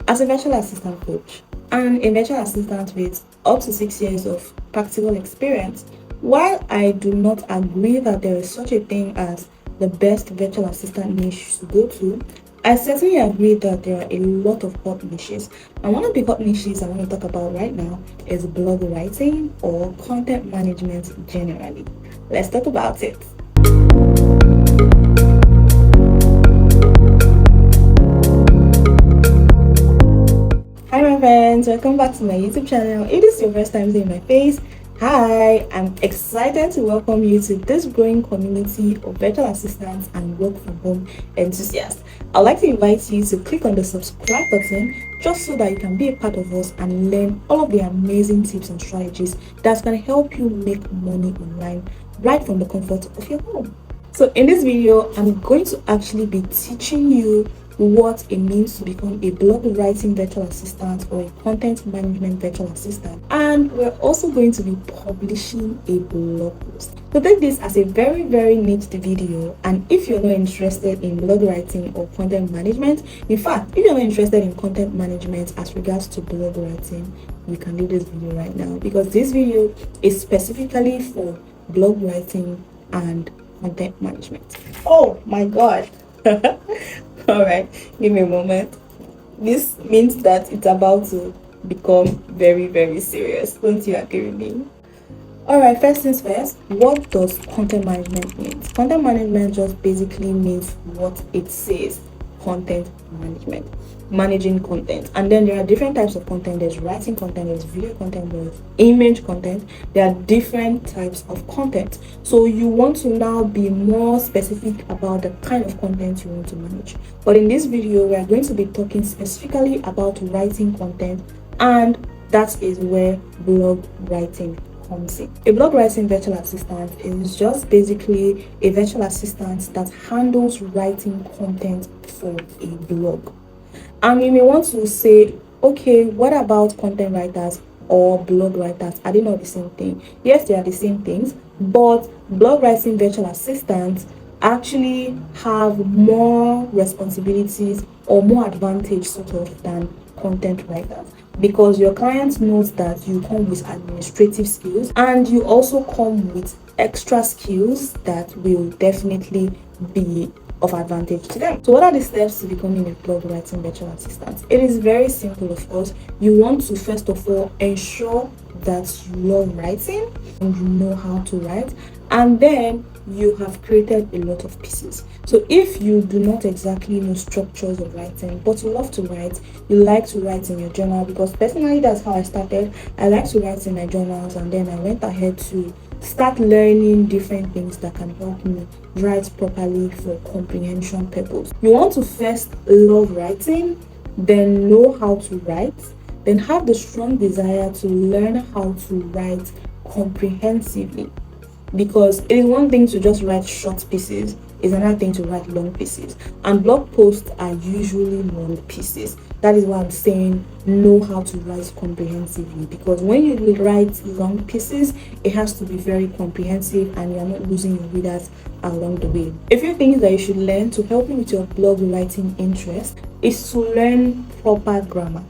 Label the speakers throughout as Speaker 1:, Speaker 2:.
Speaker 1: As a virtual assistant coach and a virtual assistant with up to 6 years of practical experience, while I do not agree that there is such a thing as the best virtual assistant niche to go to, I certainly agree that there are a lot of hot niches. And one of the hot niches I want to talk about right now is blog writing or content management generally. Let's talk about it. Hi my friends, welcome back to my YouTube channel. If this is your first time seeing my face, hi, I'm excited to welcome you to this growing community of virtual assistants and work from home enthusiasts. I'd like to invite you to click on the subscribe button just so that you can be a part of us and learn all of the amazing tips and strategies that's going to help you make money online right from the comfort of your home. So in this video, I'm going to actually be teaching you what it means to become a blog writing virtual assistant or a content management virtual assistant, and we're also going to be publishing a blog post. So take this as a very neat video, and if you're not interested in blog writing or content management, in fact if you're not interested in content management as regards to blog writing, you can leave this video right now, because this video is specifically for blog writing and content management. Oh my god. All right, give me a moment. This means that it's about to become very serious. Don't you agree with me? All right, first things first, what does content management mean? Content management just basically means what it says: content management, managing content. And then there are different types of content. There's writing content, there's video content, there's image content. There are different types of content. So you want to now be more specific about the kind of content you want to manage. But in this video, we are going to be talking specifically about writing content, and that is where blog writing comes in. A blog writing virtual assistant is just basically a virtual assistant that handles writing content for a blog. And you may want to say, okay, what about content writers or blog writers? Are they not the same thing? Yes, they are the same things, but blog writing virtual assistants actually have more responsibilities or more advantage sort of than content writers, because your client knows that you come with administrative skills and you also come with extra skills that will definitely be of advantage to them. So what are the steps to becoming a blog writing virtual assistant? It is very simple, of course. You want to first of all ensure that you love writing and you know how to write, and then you have created a lot of pieces. So if you do not exactly know structures of writing, but you love to write, you like to write in your journal, because personally that's how I started. I like to write in my journals, and then I went ahead to start learning different things that can help me write properly for comprehension purpose. You want to first love writing, then know how to write, then have the strong desire to learn how to write comprehensively, because it is one thing to just write short pieces, it's another thing to write long pieces, and blog posts are usually long pieces. That is why I'm saying know how to write comprehensively, because when you write long pieces, it has to be very comprehensive and you're not losing your readers along the way. A few things that you should learn to help you with your blog writing interest is to learn proper grammar.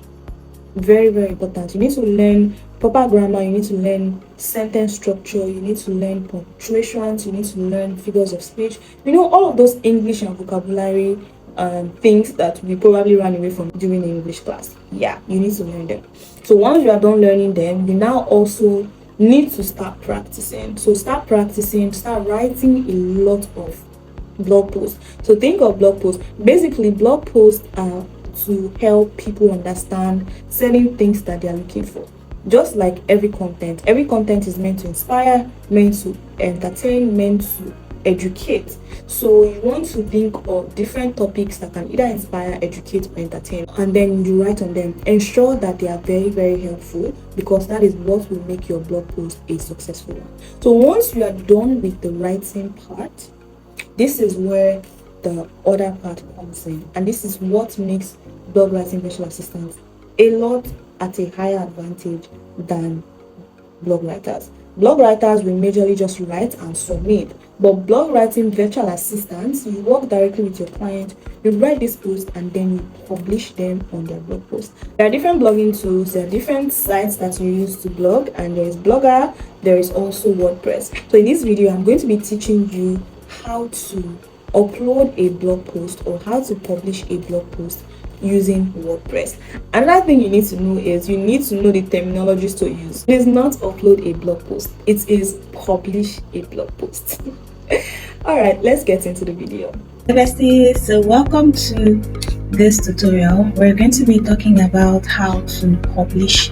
Speaker 1: Very important. You need to learn proper grammar, you need to learn sentence structure, you need to learn punctuations, you need to learn figures of speech, all of those English and vocabulary things that we probably ran away from during the English class. Yeah, you need to learn them. So once you are done learning them, you now also need to start practicing. So start writing a lot of blog posts. So think of blog posts. Basically, blog posts are to help people understand certain things that they are looking for. Just like every content is meant to inspire, meant to entertain, meant to educate. So you want to think of different topics that can either inspire, educate, or entertain, and then you write on them. Ensure that they are very helpful, because that is what will make your blog post a successful one. So once you are done with the writing part, this is where the other part comes in, and this is what makes blog writing virtual assistants a lot at a higher advantage than blog writers. Blog writers will majorly just write and submit. But blog writing virtual assistants, you work directly with your client, you write these posts and then you publish them on their blog post. There are different blogging tools, there are different sites that you use to blog, and there is Blogger, there is also WordPress. So in this video, I'm going to be teaching you how to upload a blog post or how to publish a blog post using WordPress. Another thing you need to know is you need to know the terminologies to use. It is not upload a blog post, it is publish a blog post. All right, let's get into the video.
Speaker 2: So welcome to this tutorial. We're going to be talking about how to publish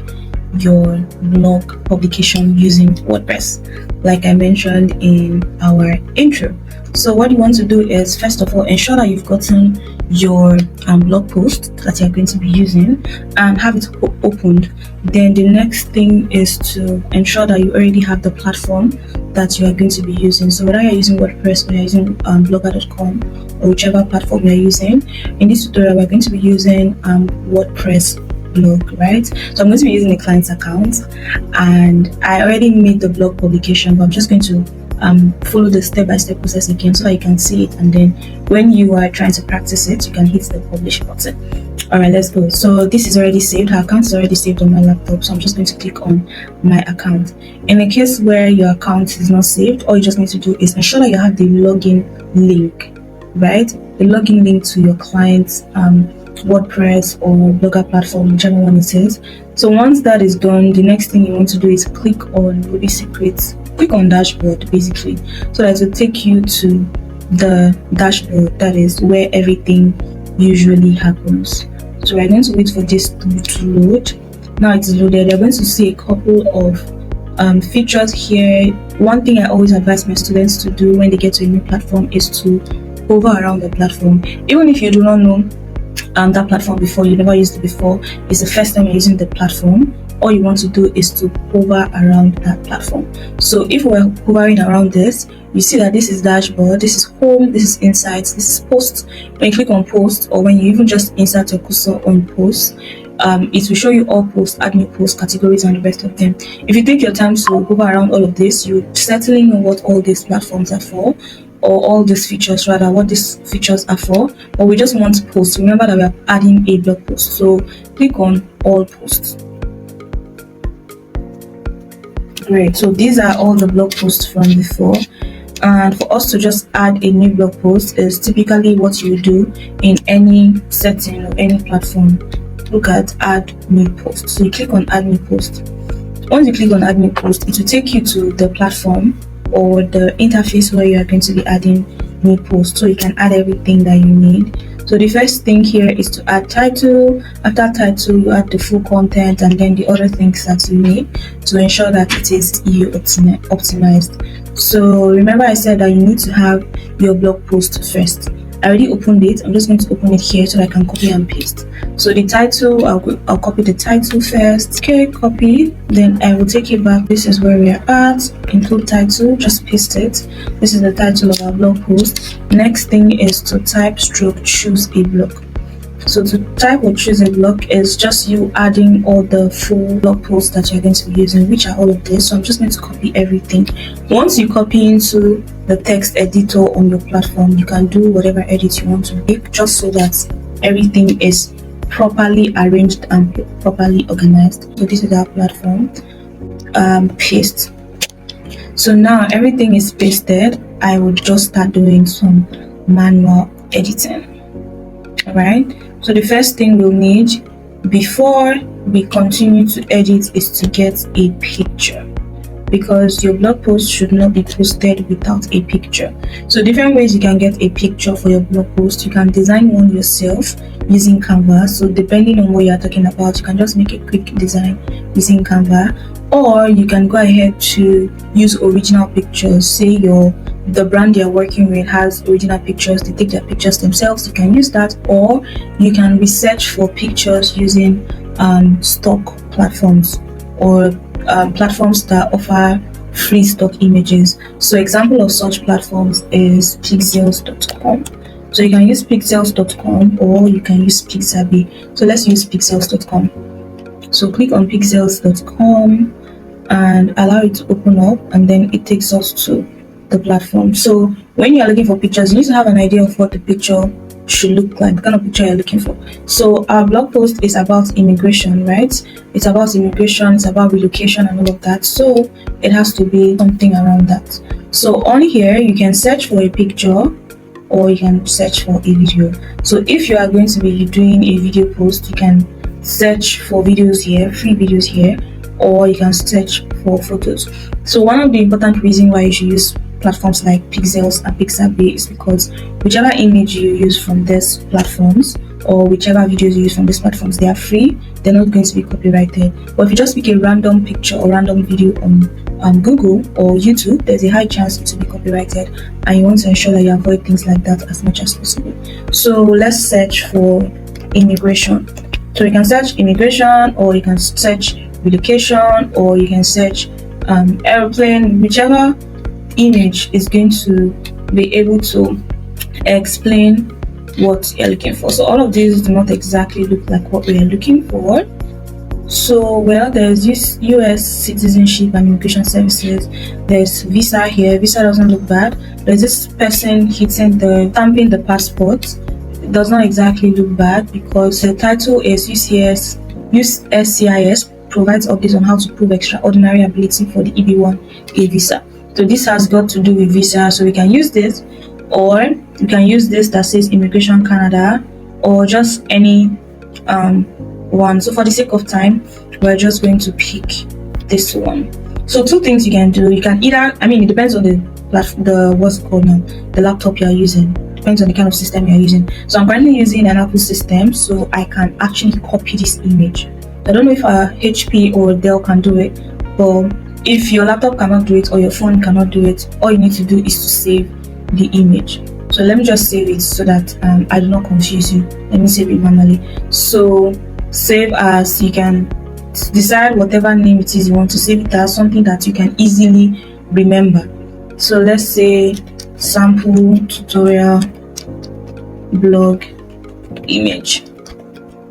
Speaker 2: your blog publication using WordPress, like I mentioned in our intro. So what you want to do is, first of all, ensure that you've gotten your blog post that you're going to be using and have it opened. Then the next thing is to ensure that you already have the platform that you are going to be using. So whether you're using WordPress or you're using blogger.com or whichever platform you're using, in this tutorial we're going to be using WordPress blog, right? So I'm going to be using a client's account, and I already made the blog publication, but I'm just going to follow the step-by-step process again so that you can see it, and then when you are trying to practice it, you can hit the publish button. All right, let's go. So this is already saved. Our account is already saved on my laptop, so I'm just going to click on my account. In a case where your account is not saved, all you just need to do is ensure that you have the login link, right? The login link to your client's WordPress or Blogger platform, whichever one it is. So once that is done, the next thing you want to do is click on Ruby Secrets. Click on dashboard basically, so that it will take you to the dashboard, that is where everything usually happens. So we're going to wait for this to load. Now it's loaded. You're going to see a couple of features here. One thing I always advise my students to do when they get to a new platform is to hover around the platform. Even if you do not know that platform before, you never used it before, it's the first time you're using the platform, all you want to do is to hover around that platform. So if we're hovering around this, you see that this is dashboard, this is home, this is insights, this is post. When you click on post, or when you even just insert your cursor on post, it will show you all posts, add new post categories, and the rest of them. If you take your time to hover around all of this, you certainly know what all these platforms are for, or all these features, rather what these features are for. But we just want posts. Remember that we are adding a blog post, so click on all posts. Great, so these are all the blog posts from before, and for us to just add a new blog post is typically what you do in any setting or any platform. Look at add new post. So you click on add new post. Once you click on add new post, it will take you to the platform or the interface where you are going to be adding new posts, so you can add everything that you need. So the first thing here is to add title. After title, you add the full content and then the other things that you need to ensure that it is SEO optimized. So remember I said that you need to have your blog post first. I already opened it. I'm just going to open it here so that I can copy and paste. So the title, I'll copy the title first. Okay, copy. Then I will take it back. This is where we are at. Include title. Just paste it. This is the title of our blog post. Next thing is to type stroke choose a block. So to type or choose a block is just you adding all the full blog posts that you're going to be using, which are all of this. So I'm just going to copy everything. Once you copy into the text editor on your platform, you can do whatever edit you want to make, just so that everything is properly arranged and properly organized. So this is our platform. Paste. So now everything is pasted. I will just start doing some manual editing. Alright, so the first thing we'll need before we continue to edit is to get a picture, because your blog post should not be posted without a picture. So different ways you can get a picture for your blog post. You can design one yourself using Canva. So depending on what you're talking about, you can just make a quick design using Canva, or you can go ahead to use original pictures. Say the brand you're working with has original pictures, they take their pictures themselves, you can use that, or you can research for pictures using stock platforms or platforms that offer free stock images. So example of such platforms is pixels.com. So you can use pixels.com or you can use Pixabay. So let's use pixels.com. So click on pixels.com. and allow it to open up, and then it takes us to the platform. So when you are looking for pictures, you need to have an idea of what the picture should look like, the kind of picture you're looking for. So our blog post is about immigration, right? It's about immigration, it's about relocation and all of that. So it has to be something around that. So on here, you can search for a picture or you can search for a video. So if you are going to be doing a video post, you can search for videos here, free videos here, or you can search for photos. So one of the important reasons why you should use platforms like Pixels and Pixabay is because whichever image you use from these platforms or whichever videos you use from these platforms, they are free, they're not going to be copyrighted. But if you just pick a random picture or random video on Google or YouTube, there's a high chance it will be copyrighted, and you want to ensure that you avoid things like that as much as possible. So let's search for immigration. So you can search immigration, or you can search relocation, or you can search airplane, whichever image is going to be able to explain what you're looking for. So all of these do not exactly look like what we are looking for. So well, there's this US citizenship and immigration services, there's visa here. Visa doesn't look bad. There's this person stamping the passport. It does not exactly look bad because the title is USCIS provides updates on how to prove extraordinary ability for the EB1A visa. So this has got to do with visa, so we can use this, or you can use this that says Immigration Canada, or just any one. So for the sake of time, we're just going to pick this one. So two things you can do. You can either, it depends on the what's it called now, the laptop you're using. Depends on the kind of system you're using. So I'm currently using an Apple system, so I can actually copy this image. I don't know if a HP or Dell can do it, but if your laptop cannot do it or your phone cannot do it, all you need to do is to save the image. So let me just save it so that I do not confuse you. Let me save it manually. So save as, you can decide whatever name it is you want to save it as, something that you can easily remember. So let's say sample tutorial blog image.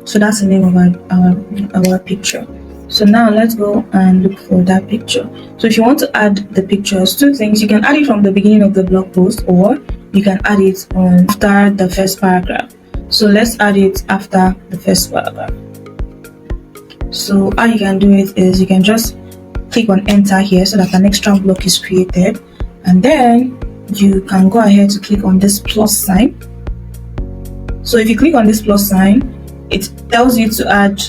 Speaker 2: So that's the name of our picture. So now let's go and look for that picture. So if you want to add the pictures, two things: you can add it from the beginning of the blog post, or you can add it after the first paragraph. So let's add it after the first paragraph. So how you can do it is you can just click on enter here so that an extra block is created, and then you can go ahead to click on this plus sign. So if you click on this plus sign, it tells you to add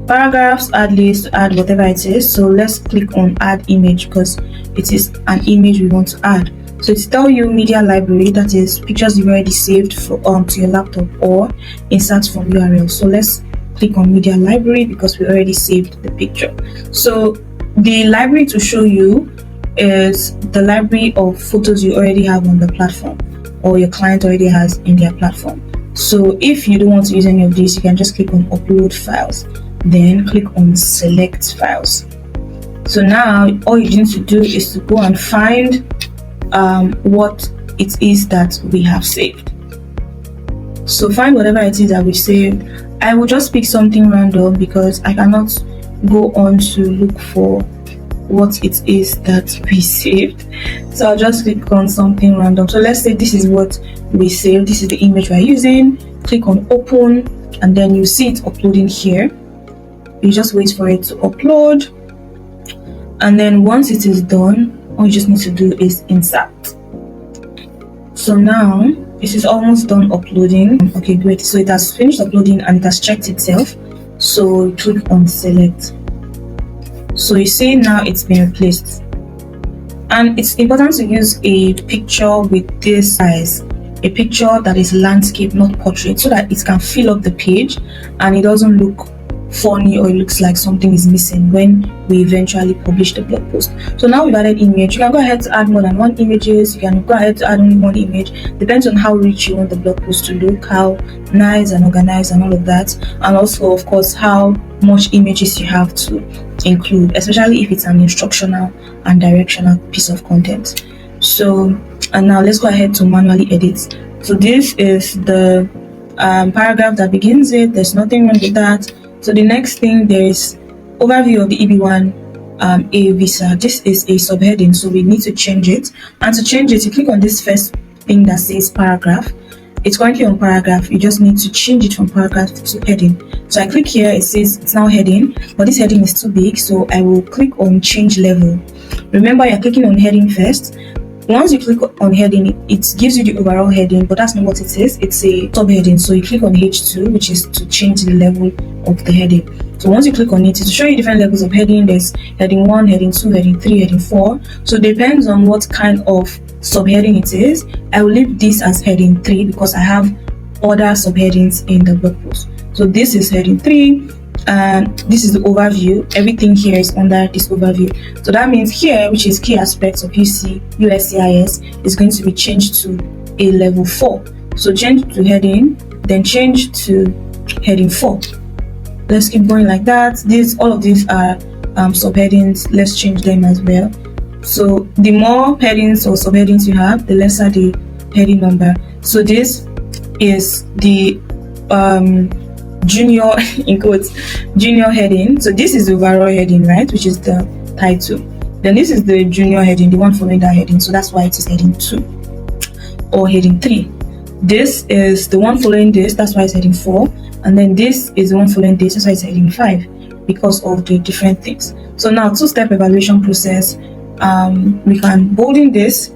Speaker 2: paragraphs, add list, add whatever it is. So let's click on add image because it is an image we want to add. So it's tell you media library, that is pictures you've already saved to your laptop, or insert from URL. So let's click on media library because we already saved the picture. So the library to show you is the library of photos you already have on the platform, or your client already has in their platform. So if you don't want to use any of these, you can just click on upload files, then click on select files. So now all you need to do is to go and find what it is that we have saved. So find whatever it is that we saved. I will just pick something random because I cannot go on to look for what it is that we saved. So I'll just click on something random. So let's say this is what we saved. This is the image we're using. Click on open, and then you see it uploading here. You just wait for it to upload, and then once it is done, all you just need to do is insert. So now this is almost done uploading. Okay, great. So it has finished uploading and it has checked itself. So click on select. So you see now it's been replaced, and it's important to use a picture with this size, a picture that is landscape, not portrait, so that it can fill up the page and it doesn't look funny or it looks like something is missing when we eventually publish the blog post. So now we've added image. You can go ahead to add more than one images. You can go ahead to add only one image. Depends on how rich you want the blog post to look, how nice and organized and all of that, and also of course how much images you have to include, especially if it's an instructional and directional piece of content. So, and now let's go ahead to manually edit. So this is the paragraph that begins it. There's nothing wrong with that. So the next thing, there is overview of the EB1 a visa. This is a subheading, so we need to change it. And to change it, you click on this first thing that says paragraph. It's currently on paragraph. You just need to change it from paragraph to heading. So I click here, it says it's now heading, but this heading is too big, so I will click on change level. Remember, you're clicking on heading first. Once you click on heading, it gives you the overall heading, but that's not what it is. It's a subheading. So you click on H2, which is to change the level of the heading. So once you click on it, it will show you different levels of heading. There's heading 1, heading 2, heading 3, heading 4. So it depends on what kind of subheading it is. I will leave this as heading 3 because I have other subheadings in the blog post. So this is heading 3. And this is the overview. Everything here is under this overview. So that means here, which is key aspects of USCIS, is going to be changed to a level 4. So change to heading, then change to heading 4. Let's keep going like that. All of these are subheadings. Let's change them as well. So the more headings or subheadings you have, the lesser the heading number. So this is the junior in quotes junior heading. So this is the overall heading, right, which is the title. Then this is the junior heading, the one following that heading. So that's why it is heading 2 or heading 3. This is the one following this, that's why it's heading 4. And then this is the one following this, that's why it's heading 5, because of the different things. So now, two-step evaluation process. We can bolding this,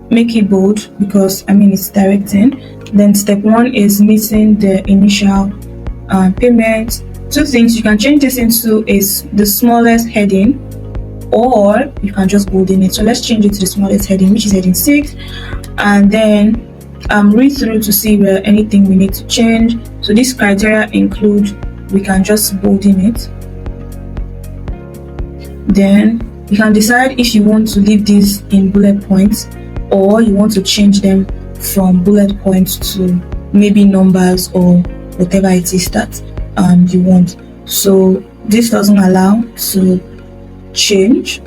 Speaker 2: make it bold because it's directing. Then step 1 is meeting the initial payment. Two things, you can change this into the smallest heading, or you can just bolden it. So let's change it to the smallest heading, which is heading 6, and then read through to see where anything we need to change. So these criteria include, we can just bolden it. Then you can decide if you want to leave these in bullet points, or you want to change them from bullet points to maybe numbers or whatever it is that you want. So this doesn't allow to change,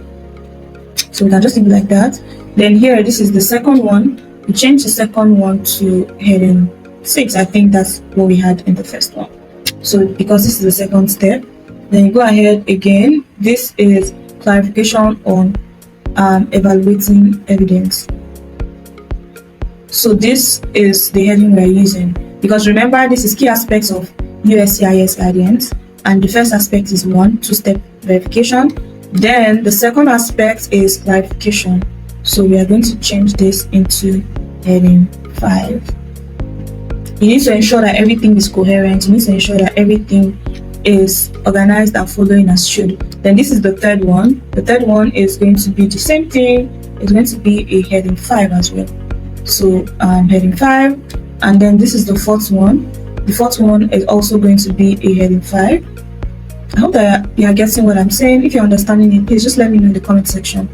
Speaker 2: so we can just leave it like that. Then here, this is the second one. We change the second one to heading 6. I think that's what we had in the first one. So because this is the second step, then you go ahead again. This is clarification on evaluating evidence. So this is the heading we're using, because remember, this is key aspects of USCIS guidance, and the first aspect is two-step verification. Then the second aspect is clarification. So we are going to change this into heading 5. You need to ensure that everything is coherent. You need to ensure that everything is organized and following as should. Then this is the third one. The third one is going to be the same thing. It's going to be a heading 5 as well. So heading 5, and then this is the fourth one. The fourth one is also going to be a heading 5. I hope that you are getting what I'm saying. If you're understanding it, please just let me know in the comment section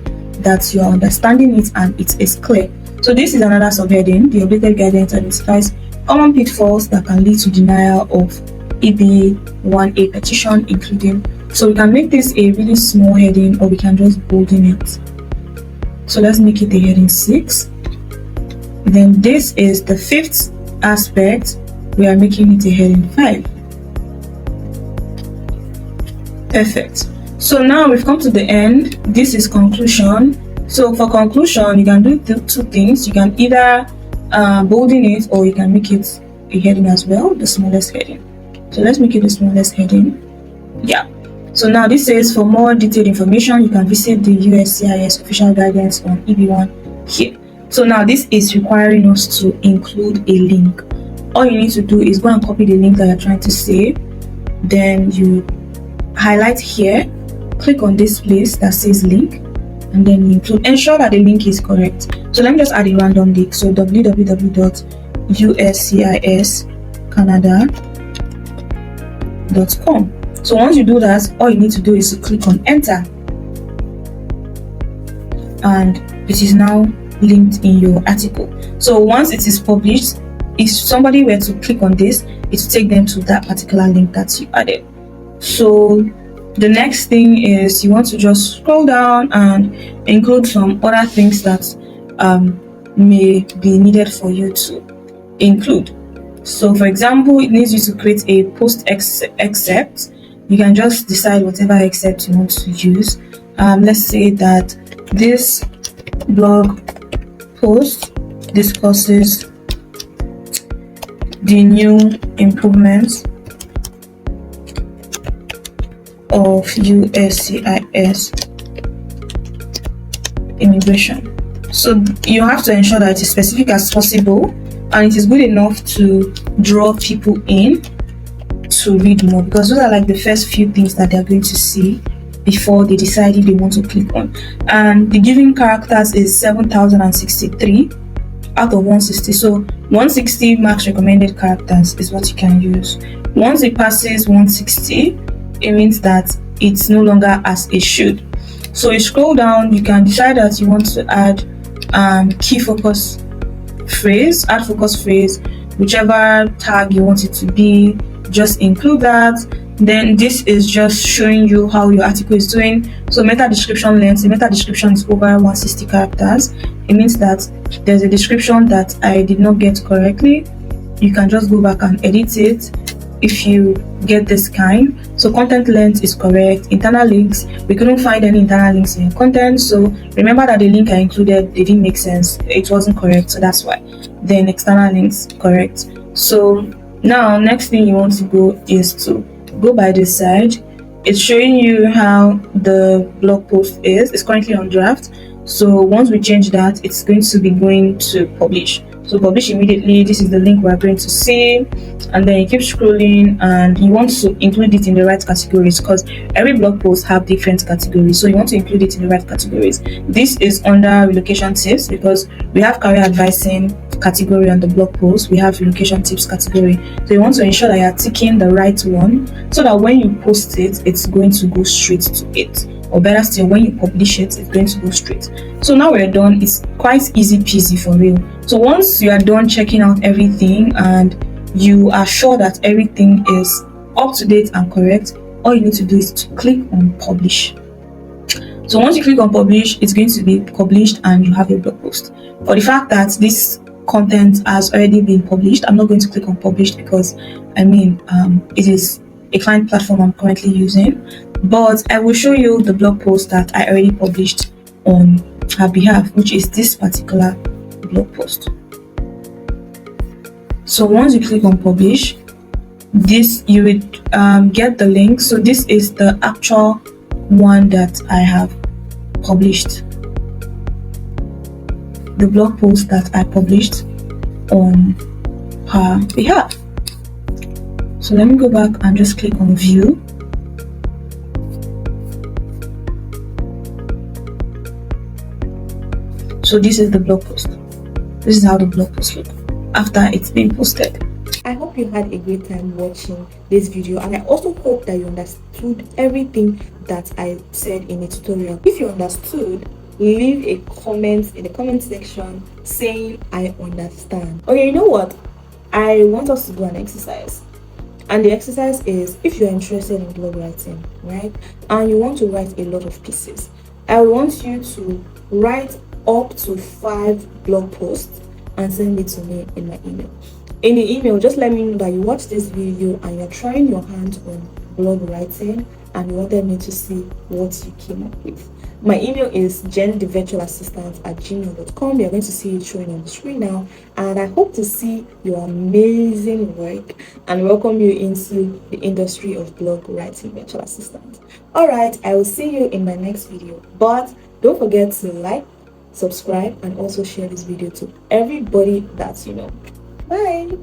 Speaker 2: that you are understanding it and it is clear. So this is another subheading. The updated guidance identifies common pitfalls that can lead to denial of EB1A petition, including. So we can make this a really small heading, or we can just bolden it. So let's make it a heading 6. Then this is the fifth aspect. We are making it a heading 5. Perfect. So now we've come to the end. This is conclusion. So for conclusion, you can do two things. You can either bolden it, or you can make it a heading as well, the smallest heading. So let's make it the smallest heading. Yeah. So now this says, for more detailed information, you can visit the USCIS official guidance on EB1 here. So now this is requiring us to include a link. All you need to do is go and copy the link that you're trying to save. Then you highlight here, click on this place that says link, and then you include. Ensure that the link is correct. So let me just add a random link. So www.usciscanada.com. So once you do that, all you need to do is to click on enter, and it is now linked in your article. So once it is published, if somebody were to click on this, it will take them to that particular link that you added. So the next thing is, you want to just scroll down and include some other things that may be needed for you to include. So for example, it needs you to create a post excerpt. you can just decide whatever excerpt you want to use. Let's say that this blog post discusses the new improvements of USCIS immigration. So you have to ensure that it is specific as possible and it is good enough to draw people in to read more, because those are like the first few things that they're going to see before they decide if they want to click on. And the given characters is 7,063 out of 160. So 160 max recommended characters is what you can use. Once it passes 160, it means that it's no longer as it should. So you scroll down, you can decide that you want to add key focus phrase, add focus phrase, whichever tag you want it to be, just include that. Then this is just showing you how your article is doing. So meta description length, the meta description is over 160 characters. It means that there's a description that I did not get correctly. You can just go back and edit it if you get this kind. So content length is correct. Internal links, we couldn't find any internal links in content, so remember that the link I included, they didn't make sense, it wasn't correct, so that's why. Then external links, correct. So now next thing you want to go is to go by this side. It's showing you how the blog post is. It's currently on draft, so once we change that, it's going to be going to publish. So publish immediately. This is the link we're going to see, and then you keep scrolling and you want to include it in the right categories, because every blog post have different categories, so you want to include it in the right categories. This is under relocation tips, because we have career advising category on the blog post, we have relocation tips category, so you want to ensure that you're ticking the right one so that when you post it, it's going to go straight to it, or better still, when you publish it, it's going to go straight. So now we're done. It's quite easy peasy for real. So once you are done checking out everything and you are sure that everything is up to date and correct, all you need to do is to click on publish. So once you click on publish, it's going to be published and you have a blog post. For the fact that this content has already been published, I'm not going to click on published because it is a client platform I'm currently using, but I will show you the blog post that I already published on her behalf, which is this particular blog post. So once you click on publish, this you would get the link. So this is the actual one that I have published, the blog post that I published on her behalf. So let me go back and just click on view. So this is the blog post. This is how the blog post looks after it's been posted.
Speaker 1: I hope you had a great time watching this video, and I also hope that you understood everything that I said in the tutorial. If you understood, leave a comment in the comment section saying I understand. Okay, you know what? I want us to do an exercise. And the exercise is, if you're interested in blog writing, right, and you want to write a lot of pieces, I want you to write up to 5 blog posts and send it to me in my email. In the email, just let me know that you watched this video and you're trying your hands on blog writing and you wanted me to see what you came up with. My email is jenthevirtualassistant@gmail.com. You're going to see it showing on the screen now, and I hope to see your amazing work and welcome you into the industry of blog writing virtual assistant. All right, I will see you in my next video, but don't forget to like, subscribe, and also share this video to everybody that you know. Bye.